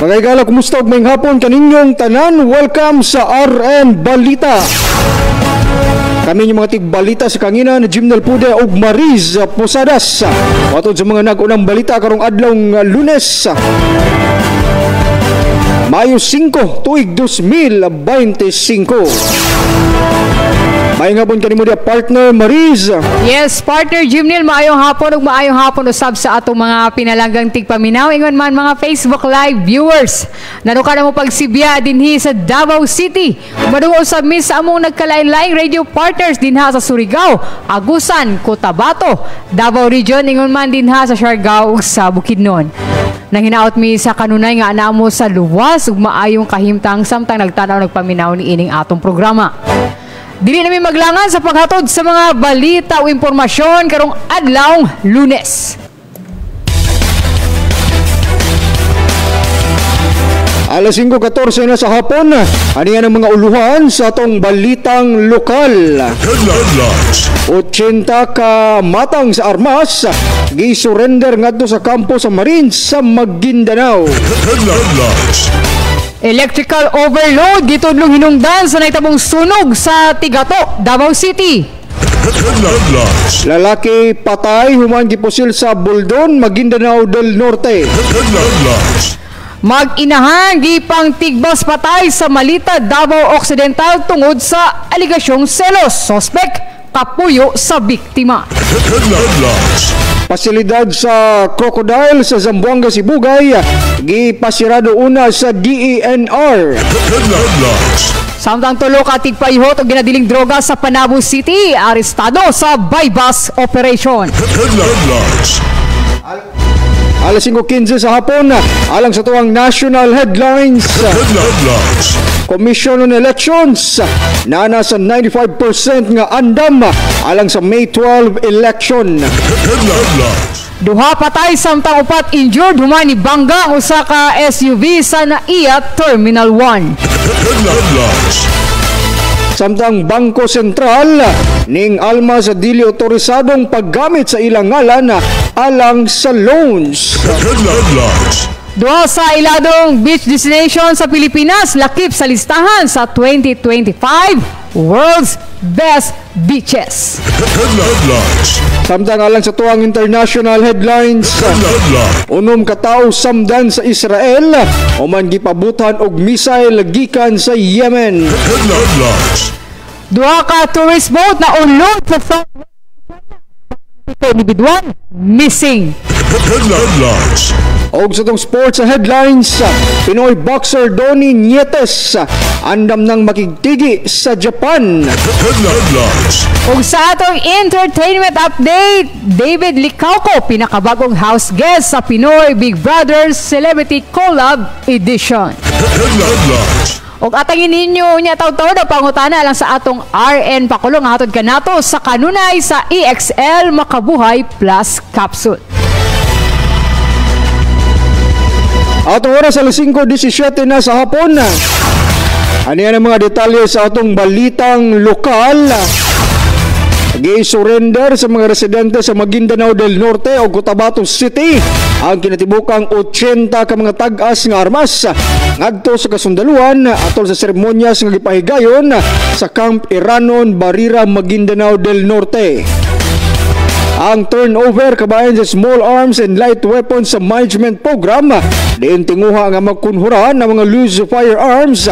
Mga igala, kumusta og mayong hapon kaninyong tanan? Welcome sa RN Balita. Kami yung mga tigbalita sa kangina na Jim Nalpude o Mariz Posadas. Matod sa mga nagunang balita karong adlong Lunes, Mayo 5, tuig 2025. Maayong hapon kanimo dia partner Mariz. Yes, partner Jimnil, maayong hapon ug maayong hapon usab sa atong mga pinalanggang tigpaminaw ingon man mga Facebook Live viewers. Nanuka na mo pagsibya dinhi sa Davao City. Madungo usab mi sa among nagkalain-laing radio partners dinha sa Surigao, Agusan, Cotabato, Davao Region ingon man dinha sa Siargao ug sa Bukidnon. Nang hinaot mi sa kanunay nga anamo sa luwas ug maayong kahimtang samtang nagtanaw nagpaminaw ni ining atong programa. Dili namin maglangan sa paghatod sa mga balita o impormasyon karong adlawng Lunes. Alas 5:14 na sa hapon, aniyan ang mga uluhan sa atong balitang lokal. 80 ka matang sa armas gi-surrender ngadto sa kampo sa Marines sa Maguindanao. Electrical overload gitudlong hinungdan sa naitabong sunog sa Tigato, Davao City. Lalaki patay human gipusil sa Buldon, Maguindanao del Norte. Mag-inahan gipang tigbas patay sa Malita, Davao Occidental tungod sa aligasyong selos. Suspect kapuyo sa biktima. Pasilidad sa Crocodile sa Zamboanga, Sibugay gipasirado una sa DENR. Samtang tulo ka tigpaihot o ginadiling droga sa Panabo City, arestado sa bypass operation. Alas 5:15 sa hapon, alang sa tuwang national headlines. Commission on Elections nana sa 95% nga andam alang sa May 12 election. Duha patay samtang upat injured human ni bangga ang usa ka SUV sa NAIA Terminal 1. Samtang Bangko Sentral ning alma sa dili otorisadong paggamit sa ilang ngalan alang sa loans. Duha sa iladong beach destination sa Pilipinas lakip sa listahan sa 2025 World's Best Beaches. Samtang alang sa tuwang international headlines, unom ka tawo samdan sa Israel o man gipabutan og missile gikan sa Yemen. Duha ka tourist boat na unlong sa individual missing. Og sa itong sports headlines, Pinoy boxer Donnie Nietes andam ng makigtigi sa Japan. Og sa atong entertainment update, David Licauco pinakabagong house guest sa Pinoy Big Brother Celebrity Collab Edition. Og atangin ninyo niya taw-taw na pangutana lang sa atong RN Pakulong hatod kanato sa kanunay sa EXL Makabuhay Plus Capsule. Atong oras alas 5:17 na sa hapon. Ano yan ang mga detalye sa atong balitang lokal? Gi-surrender sa mga residente sa Maguindanao del Norte o Cotabato City ang kinatibukang 80 ka mga tag-as nga armas ngadto sa kasundaluhan atol sa seremonyas nga gipahigayon sa Camp Iranon, Barira, Maguindanao del Norte. Ang turnover kabayan sa Small Arms and Light Weapons sa Management Program diin tinguha nga magkunhuran ng mga loose firearms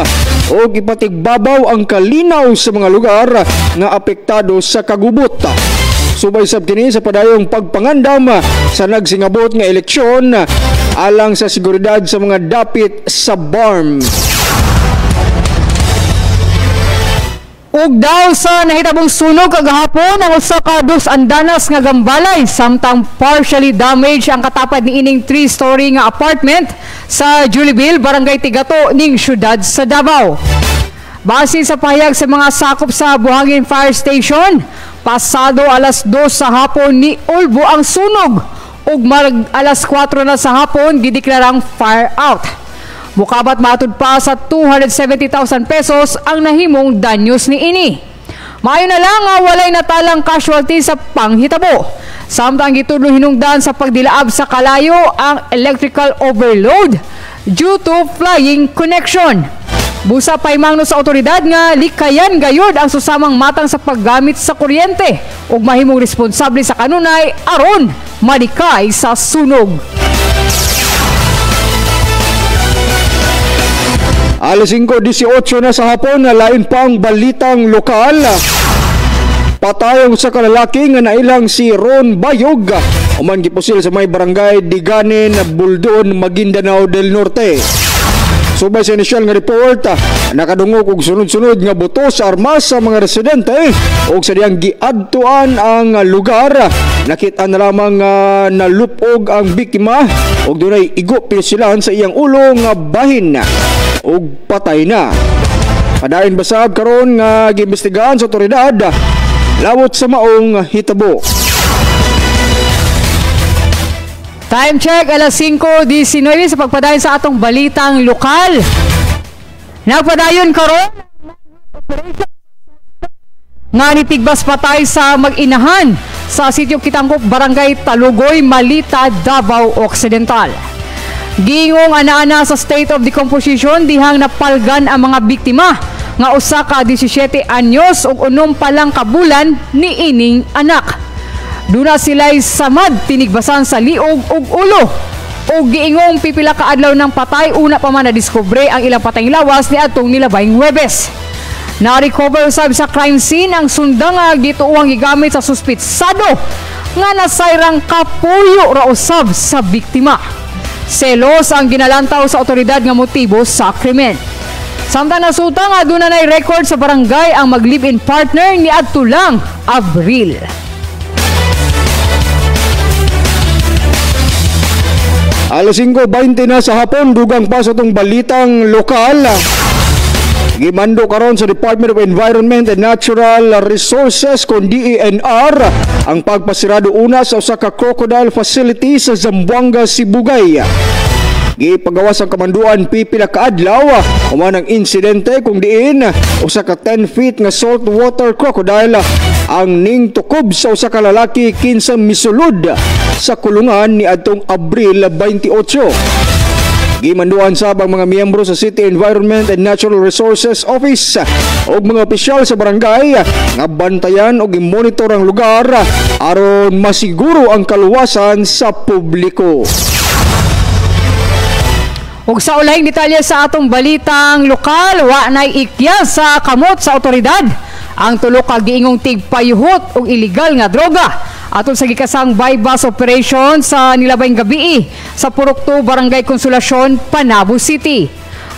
o ipatigbabaw ang kalinaw sa mga lugar nga apektado sa kagubot. Subay sab kini sa padayong pagpangandam sa nagsingabot nga eleksyon alang sa seguridad sa mga dapit sa BARM. Ug daw sa nahitabong sunog kagahapon ang usa ka dos andanas nga gambalay samtang partially damaged ang katapad ni ining 3-story nga apartment sa Julieville, Barangay Tigato ning syudad sa Davao. Base sa pahayag sa mga sakop sa Buhangin Fire Station, pasado alas 2 sa hapon ni ulbo ang sunog ug alas 4 na sa hapon gideklarang fire out. Mukabat matud pa sa 270,000 pesos ang nahimong danyos ni ini. Maayo na lang nga walay natalang casualty sa panghitabo. Samtang gitudlo hinungdan sa pagdilaab sa kalayo ang electrical overload due to flying connection. Busa pay mangno sa otoridad nga likayan gayud ang susamang matang sa paggamit sa kuryente ug mahimong responsable sa kanunay aron madikay sa sunog. Alas 5:18 na sa hapon na lain pang balitang lokal. Patayong sa kalalaki nga nailang si Ron Bayog uman gipusil sa may barangay Diganin, Buldon, Maguindanao del Norte. Subay sa inisyal nga report, nakadungog og sunod-sunod nga buto sa armas sa mga residente ug sa diyang giadtuan ang lugar. Nakita na lamang nalupog ang biktima ug dunay igo pilsilan sa iyang ulo nga bahin ug patay na. Padayon basab karon nga giimbestigahan sa otoridad lawot sa maong hitabo. Time check, alas 5:19 sa pagpadayon sa atong balitang lokal. Nagpadayon karon nga nitigbas patay sa mag-inahan sa sitio Kitangkop, Barangay Talugoy, Malita, Davao Occidental. Giingong ana-ana sa state of decomposition dihang napalgan ang mga biktima nga usa ka 17 anyos ug 6 pa lang kabulan ni ining anak. Duna sila'y samad tinigbasan sa liog ug ulo ug giingong pipila ka adlaw ng patay una pa man nadiskubre ang ilang patayng lawas ni atong nilabayng Huwebes. Na-recover usab sa crime scene ang sundang nga gituong gigamit sa suspitsado nga nasayrang kapuyo ra usab sa biktima. Selos ang ginalantaw sa otoridad nga motibo sa krimen. Samtang nasuta nga aduna nay record sa barangay ang mag-live-in partner ni adto lang Abril. Alas 5:20 na sa hapon, dugang pa sa itong balitang lokal. Gimando karon sa Department of Environment and Natural Resources kung DENR ang pagpasirado una sa usa ka crocodile facility sa Zamboanga, Sibugay. Gipagawas ang kamanduan pipila ka adlaw human ang insidente kung diin usa ka 10 feet nga saltwater crocodile ang ning tukob sa usa ka lalaki kinsa misulod sa kulungan ni adtong Abril 28. Gimanduan sab ang mga miyembro sa City Environment and Natural Resources Office o mga opisyal sa barangay nga bantayan o gimonitor ang lugar aron masiguro ang kaluwasan sa publiko. Ug sa ulayng detalye sa atong balitang lokal, wa nay ikya sa kamot sa otoridad ang tulo ka giingong tigpayuhot og illegal nga droga aton sa gikasang bypass operation sa nilabayng gabi sa Purok 2, Barangay Konsolasyon, Panabo City.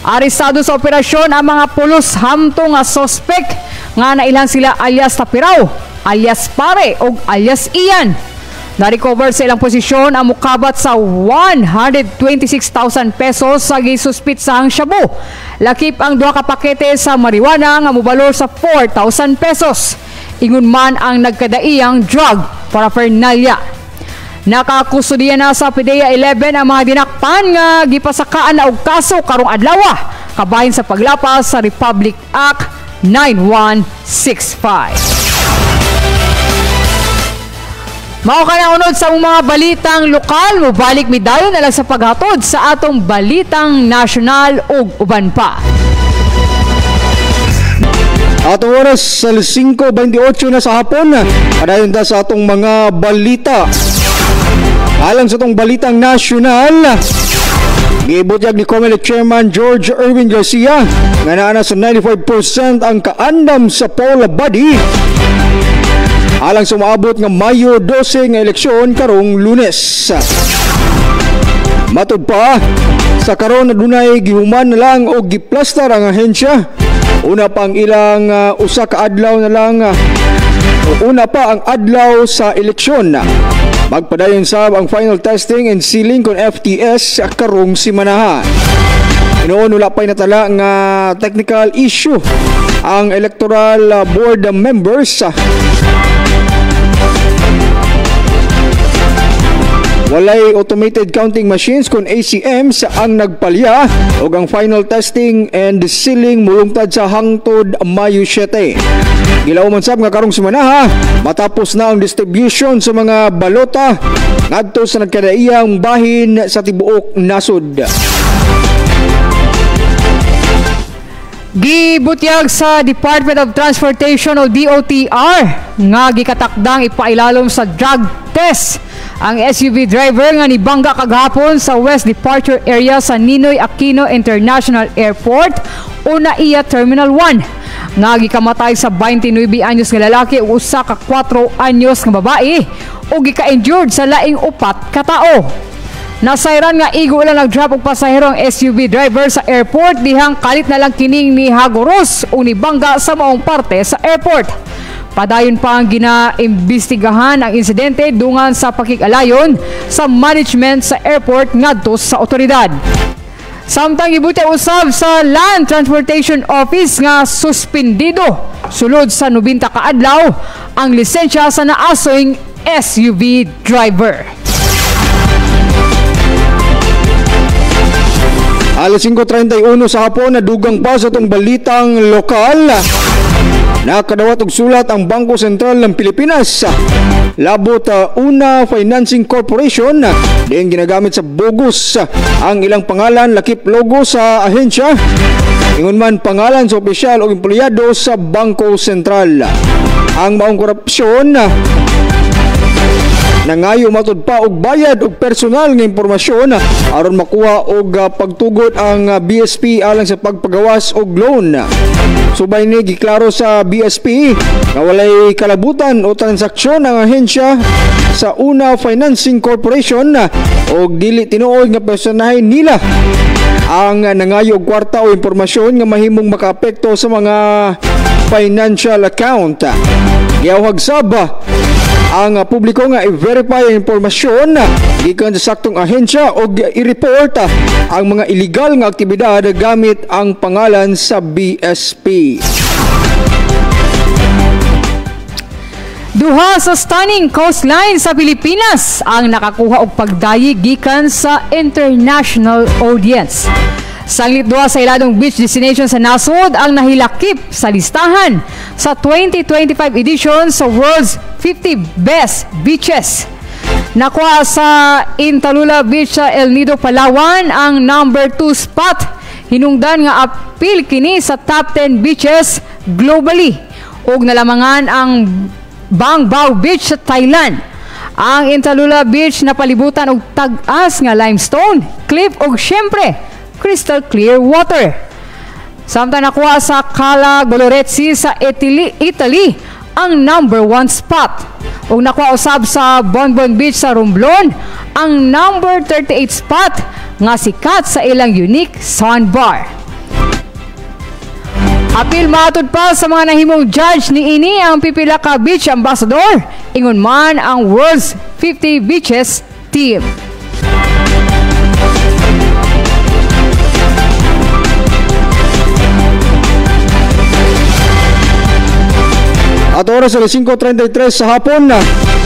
Arestado sa operasyon ang mga pulos hamto nga suspect nga nailan sila alias Tapiraw, alias Pare ug alias Ian. Na-recover sa ilang posisyon ang mukabat sa 126,000 pesos sa gisuspitsang shabu. Lakip ang duha ka pakete sa marijuana nga mobalor sa 4,000 pesos. Ingon man ang nagkadaiyang drug paraphernalia. Nakakustudiya na sa PDEA 11 ang mga dinakpan nga gipasakaan na og kaso karong adlaw kabahin sa paglapas sa Republic Act 9165. Mao ka na unod sa mga balitang lokal, mubalik mi dayon na lang sa paghatod sa atong balitang nasyonal ug uban pa. Atong oras sa 5:28 na sa hapon, padayon ta sa atong mga balita. Alang sa atong balitang nasyonal, gibutyag ni COMELEC Chairman George Erwin Garcia nga naa sa 95% ang kaandam sa poll body alang sa maabot nga Mayo 12 nga eleksyon karong Lunes. Matud pa, sa karon adunay gihuman na lang o giplastar ang ahensya. Una pa ang ilang usa ka adlaw na lang una pa ang adlaw sa eleksyon. Magpadayon sab ang final testing and sealing kon FTS karong simanaha. Inoon wala pa'y natala nga technical issue ang electoral board members. Walay automated counting machines kung ACMs ang nagpalya o ang final testing and sealing mulungtad sa hangtod Mayo 7. Gilaw man sab nga karong simanaha matapos na ang distribution sa mga balota ngadto sa nagkadaiyang bahin sa tibuok nasod. Gibutyag sa Department of Transportation o DOTR nga gikatakdang ipailalom sa drug test ang SUV driver nga nibangga kagahapon sa West Departure Area sa Ninoy Aquino International Airport o NAIA Terminal 1 nga gikamatay sa 29 anyos nga lalaki ug usa ka 4 anyos nga babae o gika-injured sa laing 4 ka tawo. Nasayran nga igo lang nag-drop og pasahero ang SUV driver sa airport dihang kalit na lang kining ni Hagoros o ni bangga sa maong parte sa airport. Padayon pa ang ginaimbestigahan ang insidente dungan sa pakikalayon sa management sa airport ngadto sa otoridad. Samtang gibuti usab sa Land Transportation Office nga suspendido sulod sa 90 ka adlaw ang lisensya sa naasoing SUV driver. Alas 5:31 sa hapon, nadugang pa sa itong balitang lokal. Nakadawat og sulat ang Bangko Sentral ng Pilipinas. Labot Una Financing Corporation din ginagamit sa bogus ang ilang pangalan, lakip logo sa ahensya. Ingon man pangalan sa opisyal o empleyado sa Bangko Sentral. Ang maong korupsyon nangayo matud pa og bayad og personal nga impormasyon aron makuha og pagtugot ang BSP alang sa pagpagawas og loan. Subay ni giklaro sa BSP na walay kalabutan o transaksyon ang ahensya sa Una Financing Corporation og dili tinuod nga personahin nila ang nangayo og kwarta o impormasyon nga mahimong makaapekto sa mga financial account. Giyawhag sab ang publiko nga i-verify ang impormasyon gikan sa saktong ahensya o i-report ang mga illegal nga aktibidad gamit ang pangalan sa BSP. Duha sa stunning coastline sa Pilipinas ang nakakuha og pagdayi gikan sa international audience. Sanglit duha sa iladong beach destination sa nasod ang nahilakip sa listahan sa 2025 edition sa World's 50 Best Beaches. Nakuha sa Intalula Beach sa El Nido, Palawan ang number 2 spot. Hinungdan nga apil kini sa top 10 beaches globally. Og nalamangan ang Bangbao Beach sa Thailand. Ang Intalula Beach na palibutan og tag-as nga limestone, cliff og syempre crystal clear water. Samtang nakuha sa Cala Golorezzi sa Italy ang number 1 spot. Ug nakuha usab sa Bonbon Beach sa Romblon ang number 38 spot nga sikat sa ilang unique sandbar. Apil matud pa sa mga nahimong judge ni ini ang pipila ka beach ambassador, ingon man ang World's 50 Beaches team. At oras alas 5:33 sa hapon na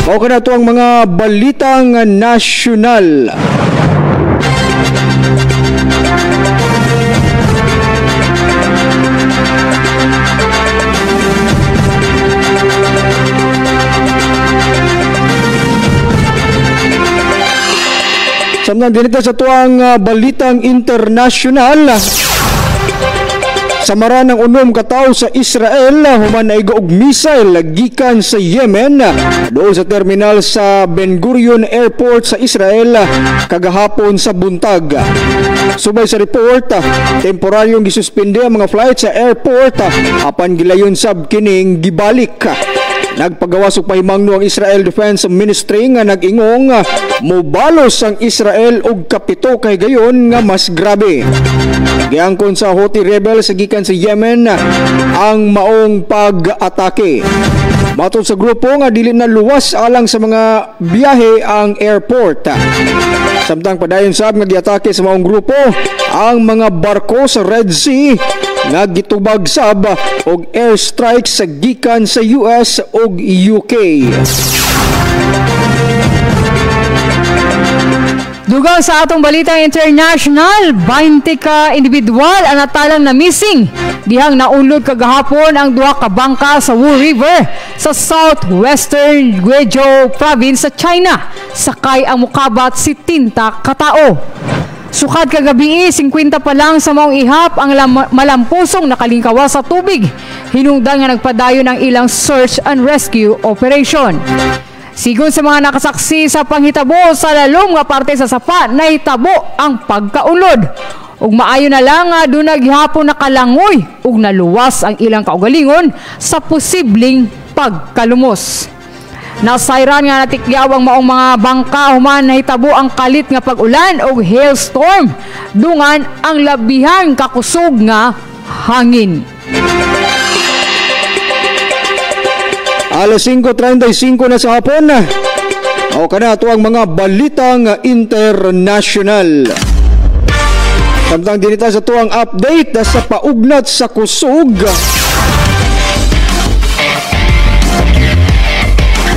mao na ito ang mga balitang nasyonal. Samtang dinito sa tuang balitang internasyonal, samara ng unom katawo sa Israel human naigo og missile gikan sa Yemen doon sa terminal sa Ben Gurion Airport sa Israel kagahapon sa buntag. Subay sa report, temporaryong gisuspende ang mga flight sa airport apan gilayon sab kining gibalik. Nagpagawas og pahimangno ang Israel Defense Ministry nga nag-ingong mobalos ang Israel og kapito kay gayon nga mas grabe. Giangkon sa Houthi rebels sa gikan sa Yemen ang maong pag-atake. Matod sa grupo nga dili na luwas alang sa mga biyahe ang airport. Samtang padayon sab nga giatake sa maong grupo ang mga barko sa Red Sea nga gitubag sab og airstrike sa gikan sa US ug UK. Dugang sa atong balitang international, 20 ka individual ang natalang na missing dihang naulog kagahapon ang duha ka bangka sa Wu River sa southwestern Guizhou province sa China. Sakay ang mukabat si 70 ka tawo. Sukad kagabi 50 pa lang sa maong ihap ang malampusong nakalingkawa sa tubig. Hinungdan nga nagpadayon ang ilang search and rescue operation. Sigon sa mga nakasaksi sa panghitabo sa lalom nga parte sa sapa, nahitabo ang pagkaulod. Ug maayo na lang nga doon naghihapon nakalangoy ug naluwas ang ilang kaugalingon sa posibleng pagkalumos. Nasayran nga natikyaw ang maong mga bangka human nahitabo ang kalit nga pag-ulan o hailstorm. Dungan ang labihang kakusog nga hangin. Alas 5:35 na sa hapon. O kana ato ang mga balitang international. Samtang dinita sa tuang update sa paugnat sa kusog.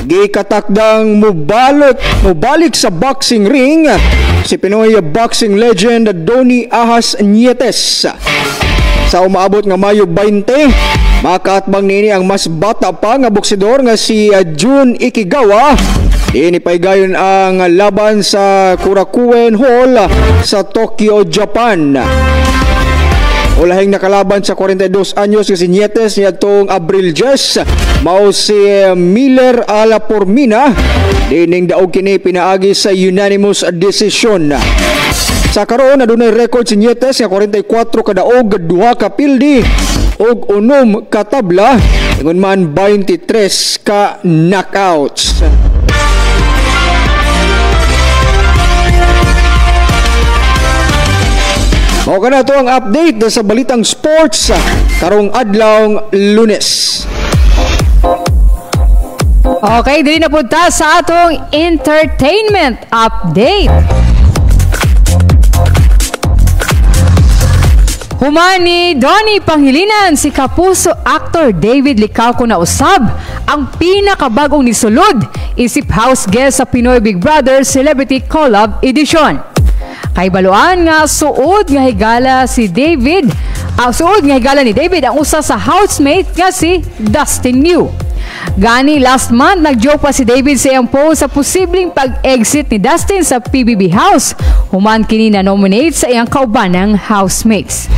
Gikatakdang mubalik sa boxing ring si Pinoy boxing legend Donnie Ahas Nietes. Sa umaabot nga Mayo 20, makaatbang nini ang mas bata pa nga boksidor nga si Jun Ikigawa. Inipaygayon ang laban sa Korakuen Hall sa Tokyo, Japan. Ulahing nakalaban sa 42 anyos si Nietes niadtong Abril 10 mao si Miller Alapormina. Dining daog kini pinaagi sa unanimous decision. Sa karon adunay record si Nietes nga 44 ka daog, 2 ka pildi ug 6 ka tabla, ingon man 23 ka knockouts. Mao kana to ang update sa balitang sports karong adlawng Lunes. Okay, dili na punta sa atong entertainment update. Human ni Donnie Pangilinan si kapuso actor David Licauco na usab ang pinakabagong nisulod isip house guest sa Pinoy Big Brother Celebrity Collab Edition. Kay baluan nga suod nga higala si David, suod nga higala ni David ang usa sa housemate nga si Dustin Liu. Gani last month nagjoke pa si David sa iyang post sa posibleng pag-exit ni Dustin sa PBB House. Human kini na nominate sa iyang kaubanang housemates.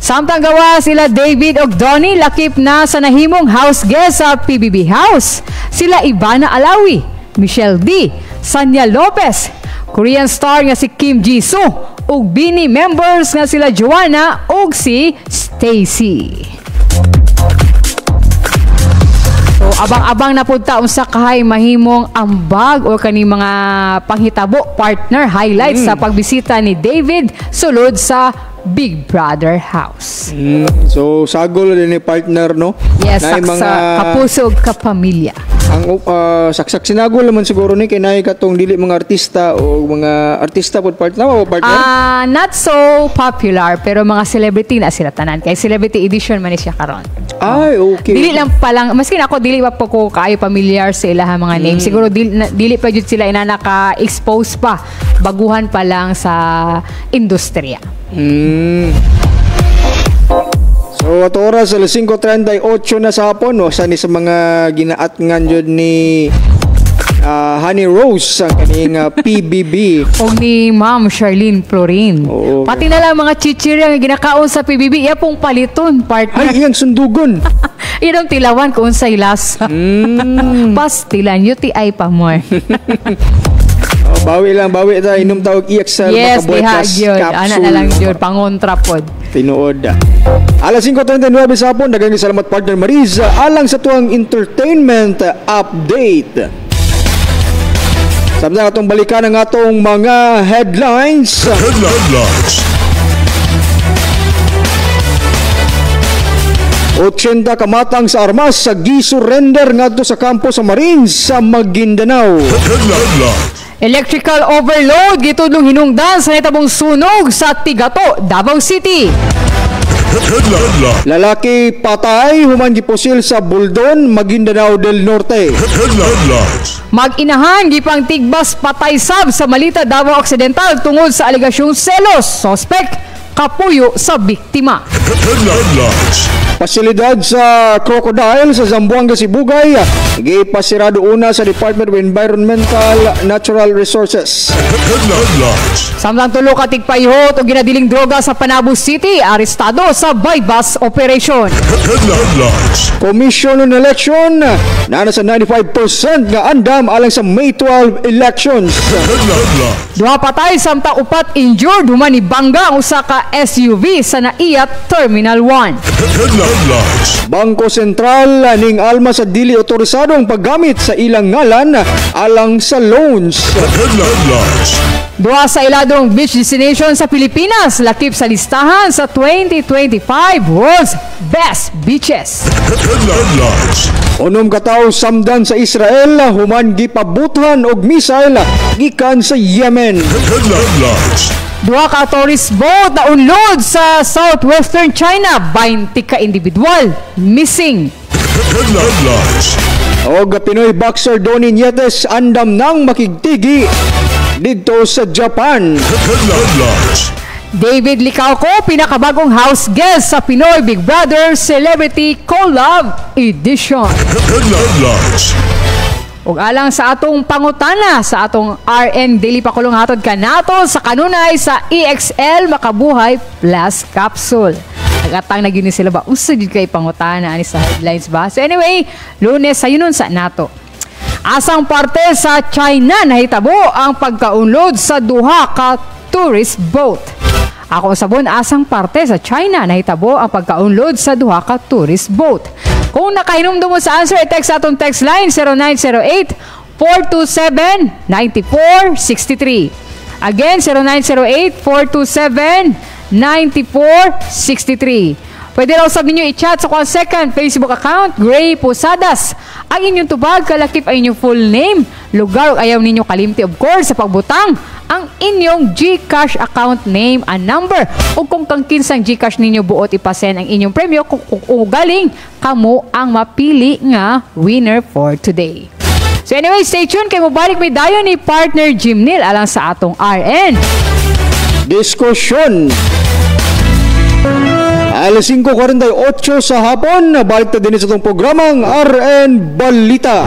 Samtang gawa sila David ug Donnie lakip na sa nahimong house guest sa PBB House. Sila Ivana Alawi, Michelle D, Sanya Lopez, Korean star nga si Kim Jisoo ug Bini members nga sila Joanna ug si Stacy. So abang-abang na punta unsa kahay mahimong ambag o kani mga panghitabo partner highlights sa pagbisita ni David sulod sa Big Brother House. So sagol din ni partner no? Yes, sa kapuso ug kapamilya. Ang saksak sinagol naman siguro ni kay naay katong dili mga artista o mga artista pod partner o partner. Not so popular pero mga celebrity na sila tanan kay celebrity edition man ni siya karon. Ay, okay. Dili lang pa lang maski ako dili pa ko kaayo familiar sa ilaha mga name. Siguro dili pa jud sila ina naka-expose pa. Baguhan pa lang sa industriya. So ato oras alas 5:38 na sa hapon no sa ni sa mga ginaatngan jud ni Honey Rose ang kaning PBB o ni Ma'am Charlene Florin. Pati na lang mga chichirya nga ginakaon sa PBB iya pong paliton partner. Ay iyang sundugon. Irong tilawan kung unsay lasa. Pastilan UTI pa more. Bawi ta inom tawag EXL makabuetas capsule. Ana na lang jud pangontra pod. Tinuod. Alas 5:39 sa hapon daghang salamat partner Mariz alang sa tuang entertainment update. Samtang atong balikan ang atong mga headlines. 80 kamatang sa armas sa gisurrender ngadto sa kampo sa Marines sa Maguindanao. Electrical overload gitudlong hinungdan sa nahitabong sunog sa Tigato, Davao City. Lalaki patay human gipusil sa Buldon, Maguindanao del Norte. Mag-inahan gipang tigbas patay sab sa Malita, Davao Occidental tungod sa aligasyong selos. Suspect kapuyo sa biktima. pasilidad sa Crocodile sa Zamboanga, Sibugay gipasirado una sa Department of Environmental Natural Resources. Samtang tulo ka tigpayhot o ginadiling droga sa Panabo City, arestado sa bypass operation. Commission on Election na nasa 95% nga andam alang sa May 12 elections. Duha patay samtang upat injured human ni bangga ang usa ka SUV sa NAIA Terminal 1. Bangko Sentral ning alma sa dili otorisadong paggamit sa ilang ngalan alang sa loans. Duha sa iladong beach destination sa Pilipinas lakip sa listahan sa 2025 World's Best Beaches. Unom ka tawo samdan sa Israel human gipabutan og missile gikan sa Yemen. Duha ka tourist boat na unload sa southwestern China, 20 ka individual missing. Og Pinoy boxer Donnie Nietes andam nang makigtigi dito sa Japan. David Licauco, pinakabagong house guest sa Pinoy Big Brother Celebrity Collab Edition. Ug alang sa atong pangutana sa atong RN Daily Pakulong hatod kanato sa kanunay sa EXL Makabuhay Plus Capsule. Nagatang na gini sila ba? Usa jud kay pangutana ani sa headlines ba? So anyway, Lunes sa yunon sa nato. Asang parte sa China nahitabo ang pagkaunlod sa duha ka tourist boat. Ako sabon asang parte sa China nahitabo ang pagkaunlod sa duha ka tourist boat. Kung nakahinumdum mo sa answer, i-text atong text line 0908-427-9463. Again, 0908-427-9463. Pwede raw sa ninyo i-chat sa second Facebook account, Gray Posadas. Ang inyong tubag, kalakip ang inyong full name, lugar o ayaw ninyo kalimti of course sa pagbutang, ang inyong GCash account name and number. O kung kang kinsang GCash ninyo buot ipasen ang inyong premyo kung galing, kamo ang mapili nga winner for today. So anyway, stay tuned kay mubalik may dayon ni partner Jimnil alang sa atong RN. Diskusyon. Alas 5:48 sa hapon, balik na din sa itong programang RN Balita.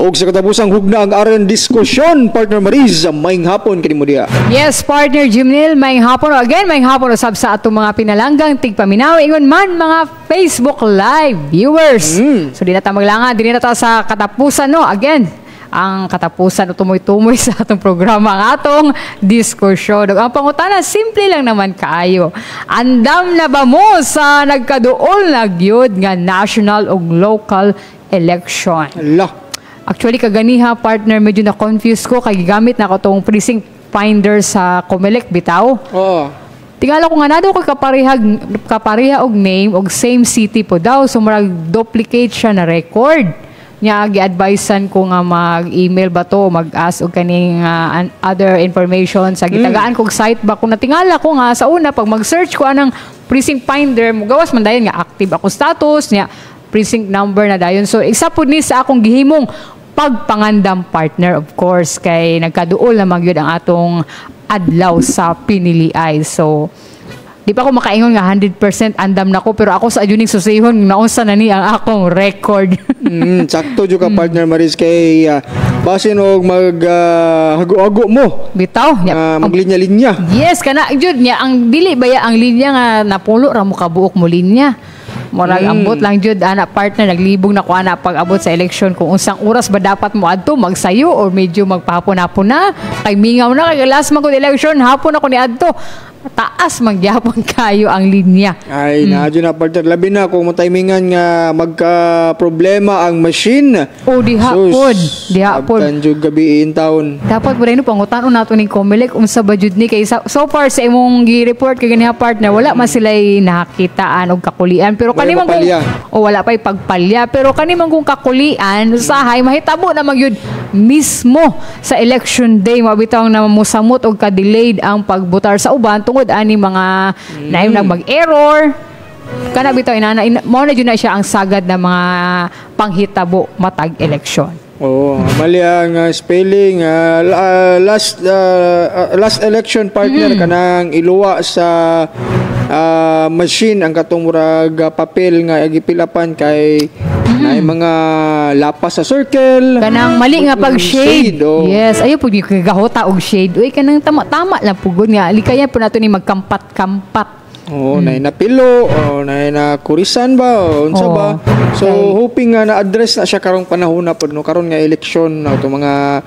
O sa katapusang hugna ang RN Diskusyon, partner Mariz, maing hapon kanimo diha. Yes, partner Jimnil, maing hapon. Again, maing hapon usab sa atong mga pinalanggang tigpaminaw. Ingon man mga Facebook Live viewers. So di na ta maglanga, di na ta sa katapusan no. Again, ang katapusan o tumoy-tumoy sa atong programa ang atong diskusyon. Ang pangutana, simple lang naman kaayo. Andam na ba mo sa nagkaduol na gyud nga national o local election? Allah. Actually, kaganiha, partner, medyo na-confuse ko kay gamit na ko tong precinct finder sa Comelec, bitaw. Oo. Tingala ko nga na daw ko kapariha og name og same city po daw. So, marag duplicate siya na record. Nya gi-advisean ko nga mag-email ba to, mag-ask og kaning other information sa gitagaan kog site ba. Kung natingala ko nga sa una pag mag-search ko anang precinct finder, mugawas man dayon nga active ako status nya precinct number na dayon. So isa pud ni sa akong gihimong pagpangandam, partner, of course, kay nagkaduol na magyud ang atong adlaw sa piniliay. So di pa ako makaingon nga 100% andam na ko, pero ako sa ajuning susihon naunsa na ni ang akong record. Sakto jud ka, partner Maris, kay basin og hago-hago mo. Bitaw maglinya-linya. Yes, kana jud niya ang dili baya ang linya nga napulo ra mo kabuok mo linya. Murag ambot lang jud ana, partner, naglibog na ko ana pag abot sa election kung unsang oras ba dapat mo adto magsayo or medyo magpahapon-hapon na kay mingaw na kay last man ko election hapon ako ni adto. Taas magyapon kayo ang linya. Ay, nadyo na, partner. Labi na kung matimingan nga magka-problema ang machine. O, dihapon. Dihapon. Abtan gabi in town. Dapat ba rin pangutan nato ni Comelec unsa ba jud ni kay so far sa imong gi-report kay ganiha, partner, wala man sila'y nakitaan og kakulian, pero kanimang wala pa'y pagpalya, pero kanimang kung kakulian usahay mahitabo na magyud mismo sa election day mabitaw na musamot og ka-delayed ang pagbotar sa uban tungod ani mga naim nag mag-error kana bitaw inana mo na jud na siya ang sagad na mga panghitabo matag eleksyon. Mali ang spelling. Last election partner kanang iluwa sa machine ang katong murag papel nga gipilapan kay na mga lapas sa circle. Kanang mali nga pag shade. Yes, ayo pud yung gahota og shade. Uy, kanang tama lang pugod nga. Likayan po nato ni magkampat-kampat. Nay na pilo, nay na kurisan ba, unsa ba. So hoping nga na-address na siya karong panahon na pud no karon nga eleksyon na to mga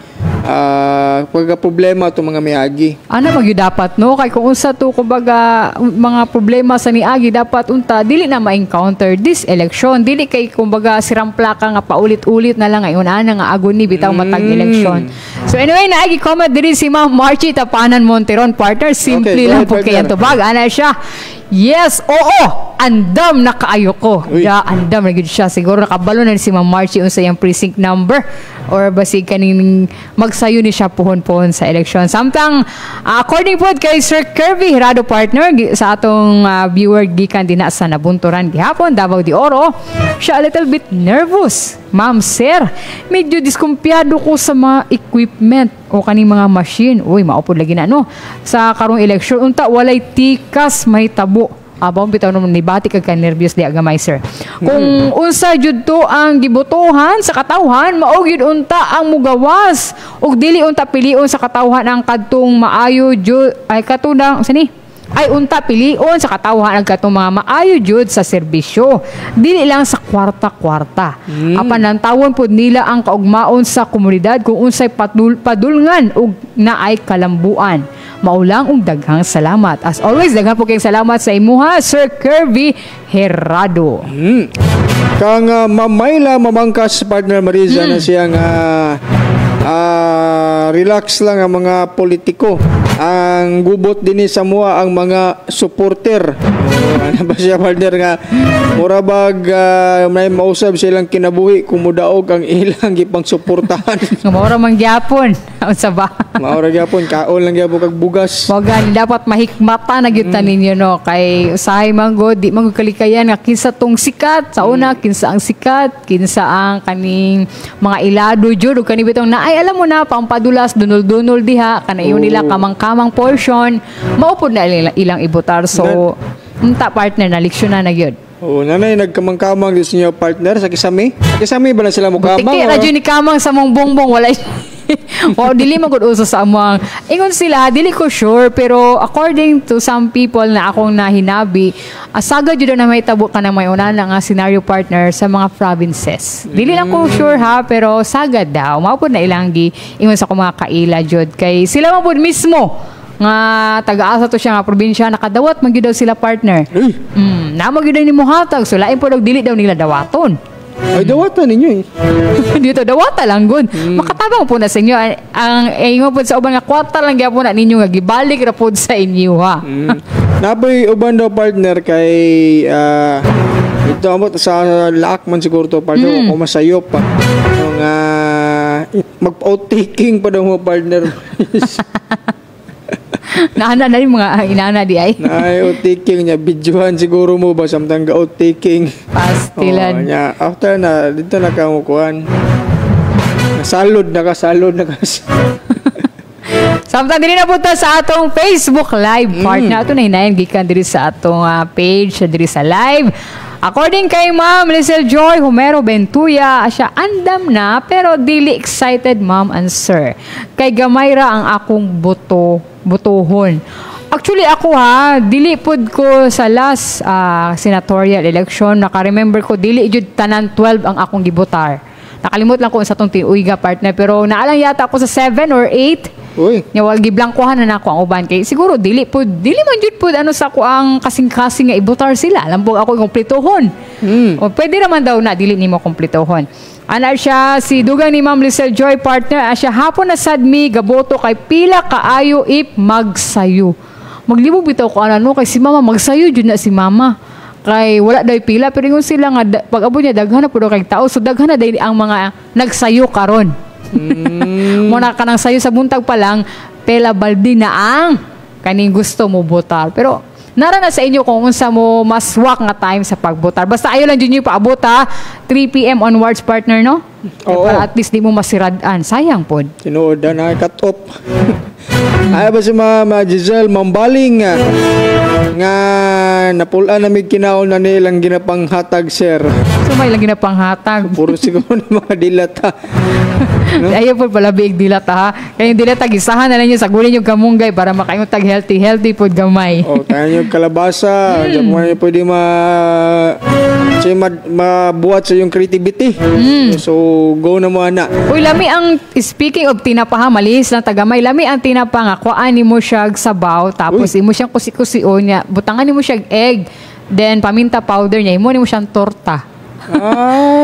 pagka problema to mga miagi. Ana magyud dapat no kay kung unsa to kumbaga mga problema sa miagi dapat unta dili na ma-encounter this election. Dili kay kumbaga sirang plaka nga paulit-ulit na lang ngayon ana nga aguni bitaw matag eleksyon. So anyway, naagi comment diri si Ma'am Marchie Tapanan Monteron, partner. Simple lang po kaya tubag. Ana siya. Yes, oo, andam na kaayo ko. Ya, andam na gid siya. Siguro nakabalo na si Ma'am Marchie unsa yang precinct number or basig kaning magsayo ni siya puhon-puhon sa eleksyon. Samtang according po kay Sir Kirby Hirado, partner sa atong viewer gikan dinha sa Nabunturan gihapon Davao de Oro, siya a little bit nervous. Ma'am, sir, medyo diskumpiyado ko sa mga equipment o kaning mga machine. Uy, maupod lagi na no. Sa karong eleksyon unta walay tikas may tabo. Abang bitaw naman ni bati kag nervyos di agamay, sir. Kung unsa jud to ang gibotohan sa katawhan, mao gyud unta ang mugawas ug dili unta pilion sa katawhan ang kadtong maayo jud ay katudang sini ay unta pilion sa katawhan ang katong mga maayo jud sa serbisyo, dili lang sa kwarta-kwarta. Apan nantawon pud nila ang kaugmaon sa komunidad kung unsay padulngan ug naay kalambuan. Maulang og daghang salamat. As always, daghang po kayong salamat sa imuha, Sir Kirby Herrado. Kang Mamayla Mamangkas, partner Mariza, na siyang relax lang ang mga politiko. Ang gubot din sa mua ang mga supporter. Ano ba siya, partner, nga murabag may mausab silang kinabuhi kung mudaog ang ilang gipang suportahan. Maura man gyapon. Unsa ba? Maura gyapon, kaon lang gyapon kag bugas. Mogan dapat mahikmata na gyud ninyo no kay usahay man god di man kalikayan nga kinsa tong sikat sa una, kinsa ang sikat, kinsa ang kaning mga ilado jud ug kani bitong naay alam mo na pampadulas dunol-dunol diha kanayon nila kamang-kamang portion maupod na ilang ibutar. So unta, partner, na leksyon na gyud. Nanay nagkamang-kamang din niyo, partner, sa Kisame. Sa Kisame ba na sila mo kamang? Tiki radyo ni kamang sa mong bongbong wala. Dili man gud uso sa among ingon sila, dili ko sure, pero according to some people na akong nahinabi, sagad jud na may tabo ka na may una nga scenario, partner, sa mga provinces. Dili lang ko sure ha, pero sagad daw mao pud na ilang gi ingon sa ko mga kaila jud kay sila man pud mismo nga taga-asa to siya nga probinsya nakadawat man gyud daw sila, partner. Namo gyud ni mohatag so lain pud og dili daw nila dawaton. Ay dawatan ninyo Dito dawata lang gud. Makatabang po na sa inyo ang ingon pud sa uban nga kwarta lang gyapon na ninyo nga gibalik ra pud sa inyo ha. Napoy uban daw, partner, kay ito amot sa laak man siguro to, partner, o masayop pa nga mag-outtaking pa daw mo, partner. Naana na yung mga inana di ay. Outtaking niya, videohan siguro mo ba samtang outtaking. Pastilan. After na, dito na kamukuhan. Salod na ka. Samtang dili na punta sa atong Facebook Live, partner. Ito na hinayin, gikan diri sa atong page, diri sa live. According kay Ma'am Lizelle Joy Homero Bentuya, siya andam na pero dili excited, ma'am and sir. Kay gamay ra ang akong botohon. Actually ako dili pud ko sa last senatorial election, naka-remember ko dili jud tanan 12 ang akong gibotar. Nakalimot lang ko sa tong tiuiga, partner, pero naalang yata ako sa 7 or 8. Uy. Wal giblangkuhan na nako ang uban kay siguro dili man jud pud ano sa ko ang kasing-kasing nga ibotar sila. Lambog ako kompletohon. O pwede naman daw na dili nimo kompletohon. Ana siya si dugang ni Ma'am Lizelle Joy, partner, siya hapon na sadmi gaboto kay pila kaayo if magsayo. Maglibog bitaw ko ano kay si mama magsayo jud na si mama. Kay wala daw pila pero ingon sila nga pag abot niya daghan na pud kay tao so daghan na dai ang mga nagsayo karon. Muna ka nang sayo sa buntag pa lang pela baldi na ang kaning gusto mo botar. Pero nara na sa inyo kung unsa mo mas wak nga time sa pagbotar. Basta ayo lang jud niyo paabot 3 PM onwards, partner, no? Oo. Para at least di mo masiradan. Sayang pod. Tinuod na cut off. Ay ba si Mama Giselle Mambaling nga napulaan na may kinaon na nilang ginapanghatag, sir. So may lang ginapanghatag. Puro siguro ng mga dilata. No? Ayaw po pala big dilat ha. Kaya yung dilat isahan na lang nyo, sagulin yung kamunggay para makayong tag healthy po gamay. Kaya yung kalabasa. Diyan mo na pwede mabuhat sa yung creativity. So, go na mo na. Uy, lami ang, speaking of tinapa ha, malihis lang tagamay, lami ang tinapa nga, kuhaan mo siya sabaw, tapos imo siyang kusi-kusion niya, butangan mo siya egg, then paminta powder niya, imo mo siyang torta.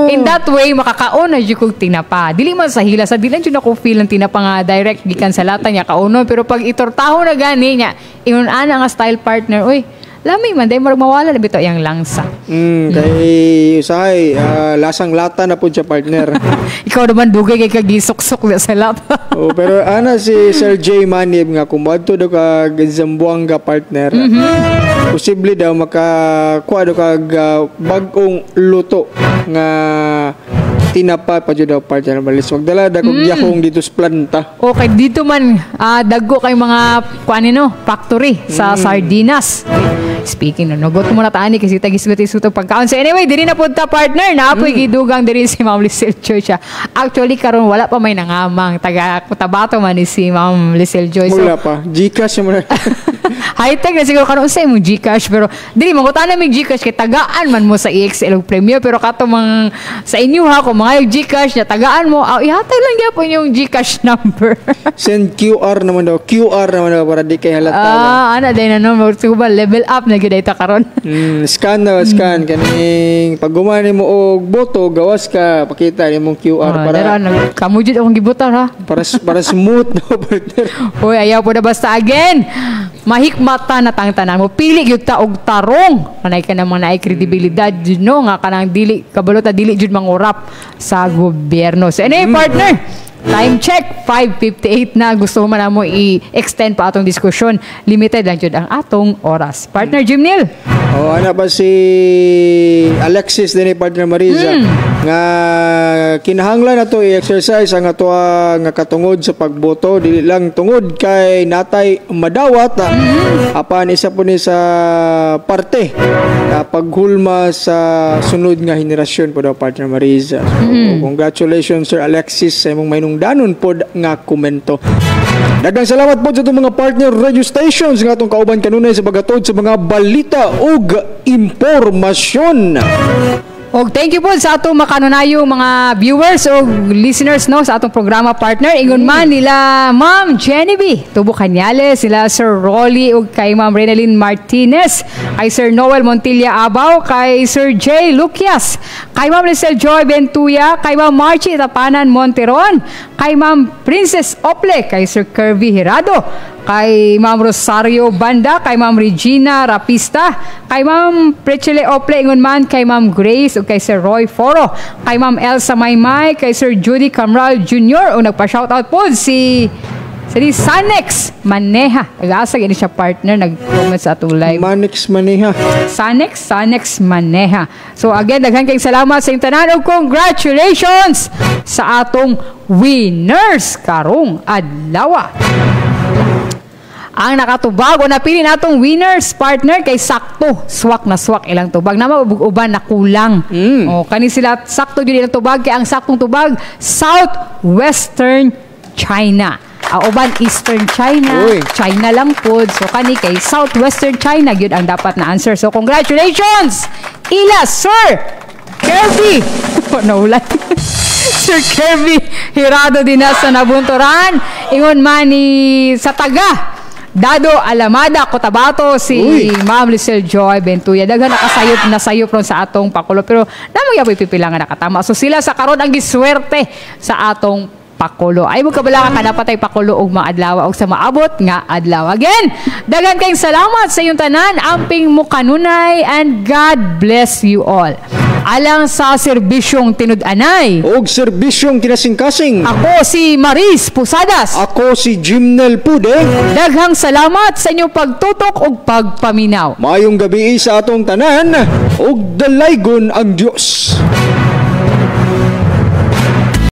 In that way, makakaon na dyan kong tinapa. Dili man sa hila, sa dilan dyan ako feel ng tinapa nga direct, gikan sa lata niya, kauno, pero pag itortaho na gani niya, inun-ana nga style partner, uy, lami man, dahil mawala na bito yung langsa. Kay usahay, lasang lata na po siya, partner. Ikaw naman dugay kay kagisok-sok na sa lata. Pero ana si Sir J. Manib nga, kung bato daw ka Zamboanga, partner, posible daw makakuha daw kag bagong luto nga tinapa pa dyan daw, partner. Malis magdala da kung yakong dito sa planta. Okay, dito man daggo kay mga factory sa sardinas. Speaking no, nugot mo na taani kasi tagis-gutis-gutog pagkaon. So anyway, diri na punta, partner, naapoy gidugang diri si Ma'am Lisel Joy siya. Actually karon wala pa may nangamang taga Cotabato man ni si Ma'am Lisel Joy. So, wala pa. Gcash mo na. high-tech na siguro karon sa imong Gcash, pero dili mangutan na mig Gcash kay tagaan man mo sa EXL og premyo, pero kato mang sa inyo ha, kung mga yung Gcash na tagaan mo, ihatag lang gyapon yung Gcash number. Send QR naman daw para di kay halata. Ana din na no, ba level up na gyud ita karon. Scan kaning pag gumani mo og boto, gawas ka pakita nimong QR para kamo jud akong gibutar ha. Para smooth no, partner. Hoy, ayaw po na basta again. Mahikmata na tangtanan mo, pili gyud ta og tarong. Manay ka namang naay kredibilidad jud no nga kanang dili kabalo ta dili jud mangurap sa gobyerno. So anyway, partner, time check 5:58 na. Gusto man mo i-extend pa atong diskusyon, limited lang jud ang atong oras. Partner Jimnil. Ana ba si Alexis din, partner Mariza nga kinahanglan nato i-exercise ang ato nga katungod sa pagboto, dili lang tungod kay natay madawat apan isa po ni sa parte paghulma sa sunod nga henerasyon po daw, partner Mariza. So, congratulations Sir Alexis sa imong mainungdanon po nga komento. Daghang salamat po sa itong mga partner radio stations nga itong kauban kanunay sa pagatod sa mga balita ug impormasyon. Og thank you po sa atong makanunayo mga viewers o listeners no sa atong programa, partner. Ingon man nila Ma'am Genevieve Tubo Cañales, sila Sir Rolly ug kay Ma'am Renalyn Martinez, kay Sir Noel Montilla Abaw, kay Sir J. Lucias, kay Ma'am Lisel Joy Bentuya, kay Ma'am Marchie Tapanan Monteron, kay Ma'am Princess Ople, kay Sir Kirby Hirado, kay Ma'am Rosario Banda, kay Ma'am Regina Rapista, kay Ma'am Prechele Ople, ingon man kay Ma'am Grace o kay Sir Roy Foro, kay Ma'am Elsa Maymay, kay Sir Judy Camral Jr. o nagpa-shoutout po si Sanex Maneha. Nag-aasag ini siya, partner, nag-comment sa atong live. Manex Maneha. Sanex Maneha. So again, daghan kayong salamat sa tanan ug congratulations sa atong winners karong adlaw. Ang nakatubag o napili natong winners, partner, kay sakto swak na swak ilang tubag na uban na kulang. O kani sila sakto gyud ilang tubag, kay ang saktong tubag Southwestern China. Uban Eastern China. Uy. China lang po. So kani kay Southwestern China gyud ang dapat na answer. So congratulations ila Sir Kirby. Naulan. Sir Kirby Hirado din na sa nabunturan. Ingon man ni sa taga Dado Alamada, Cotabato, si Ma'am Lisel Joy Bentuya. Daghan nakasayop na sayop ron sa atong pakulo. Pero namang yapoy pipilangan nakatama. So sila sa karon ang giswerte sa atong pakulo. Ay mo kabala ka dapat ay pakulo og mga adlaw og sa maabot nga adlaw. Again, daghan kayong salamat sa iyong tanan. Amping mo kanunay and God bless you all. Alang sa serbisyong tinud-anay Og serbisyong kinasing-kasing. Ako si Maris Pusadas. Ako si Jimnel Pude. Daghang salamat sa inyong pagtutok ug pagpaminaw. Mayong gabi sa atong tanan. Og dalaygon ang Dios.